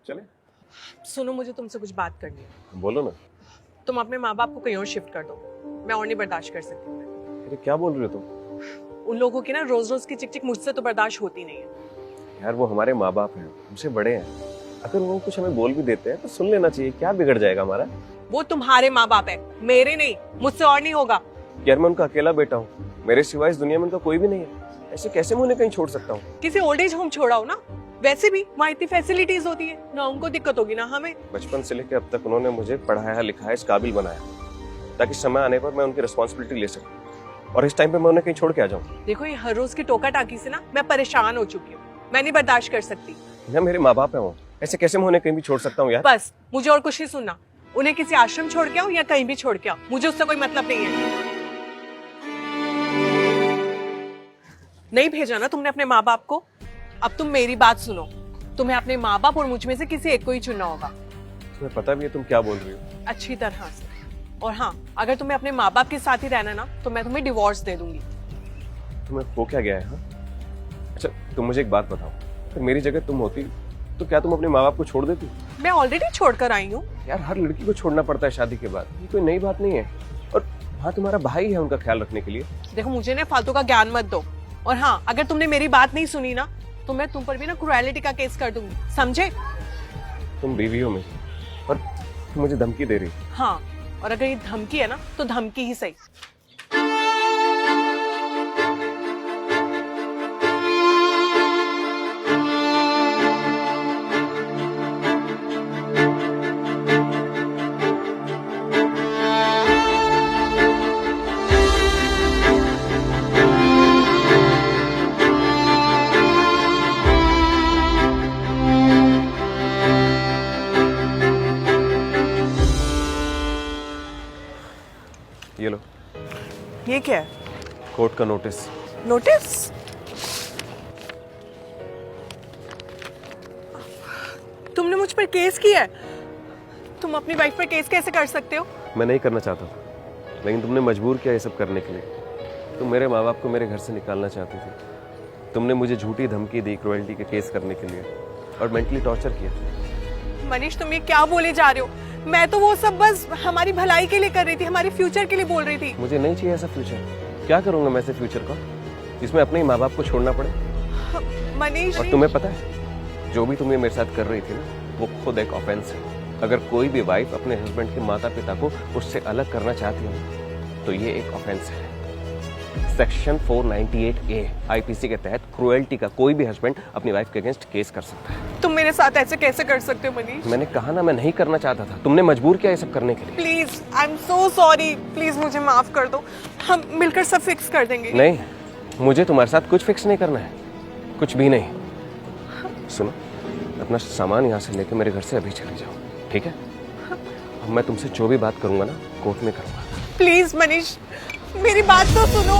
चले? सुनो, मुझे तुमसे कुछ बात करनी है। बोलो ना। तुम अपने माँ बाप को कहीं और शिफ्ट कर दो, मैं और नहीं बर्दाश्त कर सकती हूँ। अरे क्या बोल रही हो तुम? उन लोगों की ना रोज रोज की चिक चिक मुझसे तो बर्दाश्त होती नहीं है। यार वो हमारे माँ बाप हैं, हमसे बड़े हैं। अगर वो कुछ हमें बोल भी देते हैं तो सुन लेना चाहिए, क्या बिगड़ जाएगा हमारा? वो तुम्हारे माँ बाप है, मेरे नहीं, मुझसे और नहीं होगा। यार मैं उनका अकेला बेटा हूँ, मेरे सिवाय इस दुनिया में उनका कोई भी नहीं है। ऐसे कैसे मैं उन्हें कहीं छोड़ सकता हूँ? किसी ओल्ड एज होम छोड़ाओ ना, वैसे भी वहाँ इतनी फैसिलिटीज होती है, ना उनको दिक्कत होगी ना हमें। बचपन से लेकर अब तक उन्होंने मुझे पढ़ाया लिखाया, इस काबिल बनाया ताकि समय आने पर मैं उनकी रिस्पॉन्सिबिलिटी ले सकूं, और इस टाइम पे मैं उन्हें कहीं छोड़ के आ जाऊं। देखो, ये हर रोज की टोका टाकी से ना मैं परेशान हो चुकी हूँ, मैं नहीं बर्दाश्त कर सकती। ना मेरे माँ बाप है वो, ऐसे कैसे मैं उन्हें कहीं भी छोड़ सकता हूँ यार? बस मुझे और कुछ नहीं सुनना। उन्हें किसी आश्रम छोड़ के आओ या कहीं भी छोड़ के आओ, मुझे उससे कोई मतलब नहीं है। नहीं भेजा ना तुमने अपने माँ बाप को? अब तुम मेरी बात सुनो, तुम्हें अपने माँ बाप और मुझ में से किसी एक को ही चुनना होगा। तुम्हें पता भी है तुम क्या बोल रही हो? अच्छी तरह से। और हाँ, अगर तुम्हें अपने माँ बाप के साथ ही रहना ना, तो मैं तुम्हें डिवोर्स दे दूंगी। तुम्हें हो क्या गया है? हाँ, अच्छा तुम मुझे एक बात बताओ, अगर मेरी जगह तुम होती तो क्या तुम अपने माँ बाप को छोड़ देती? मैं ऑलरेडी छोड़ कर आई हूँ। यार हर लड़की को छोड़ना पड़ता है शादी के बाद, ये कोई नई बात नहीं है। और हाँ, तुम्हारा भाई है उनका ख्याल रखने के लिए। देखो, मुझे ना फालतू का ज्ञान मत दो। और हाँ, अगर तुमने मेरी बात नहीं सुनी ना, तो मैं तुम पर भी ना क्रुएलिटी का केस कर दूंगी, समझे? तुम बीवी हो मेरी और तुम मुझे धमकी दे रही हो। हाँ, और अगर ये धमकी है ना, तो धमकी ही सही। ये लो, ये क्या है? कोर्ट का नोटिस। नोटिस? तुमने मुझ पर केस किया है? तुम अपनी वाइफ पर केस कैसे कर सकते हो? मैं नहीं करना चाहता था, लेकिन तुमने मजबूर किया ये सब करने के लिए। तुम मेरे माँ बाप को मेरे घर से निकालना चाहती थी। तुमने मुझे झूठी धमकी दी क्रुएल्टी के केस करने के लिए और मेंटली टॉर्चर किया। मनीष, तुम ये क्या बोले जा रहे हो? मैं तो वो सब बस हमारी भलाई के लिए कर रही थी, हमारे फ्यूचर के लिए बोल रही थी। मुझे नहीं चाहिए ऐसा फ्यूचर। क्या करूंगा मैं ऐसे फ्यूचर का जिसमें अपने ही माँ बाप को छोड़ना पड़े? मनीष, और तुम्हें पता है, जो भी तुम ये मेरे साथ कर रही थी ना, वो खुद एक ऑफेंस है। अगर कोई भी वाइफ अपने हस्बैंड के माता पिता को उससे अलग करना चाहती है तो ये एक ऑफेंस है। सेक्शन 498A आईपीसी के तहत क्रुएल्टी का कोई भी हस्बैंड अपनी वाइफ के अगेंस्ट केस कर सकता है। तुम मेरे साथ ऐसे कैसे कर सकते हो मनीष? मैंने कहा ना, मैं नहीं करना चाहता था, तुमने मजबूर किया ये सब करने के लिए। Please, I am so sorry, please मुझे माफ कर दो, हम मिलकर सब फिक्स कर देंगे। नहीं, मुझे तुम्हारे साथ कुछ फिक्स नहीं करना है, कुछ भी नहीं। सुनो, अपना सामान यहाँ से लेके मेरे घर से अभी चले जाओ, ठीक है? अब मैं तुमसे जो भी बात करूंगा ना, कोर्ट में करूंगा। प्लीज मनीष, मेरी बात तो सुनो।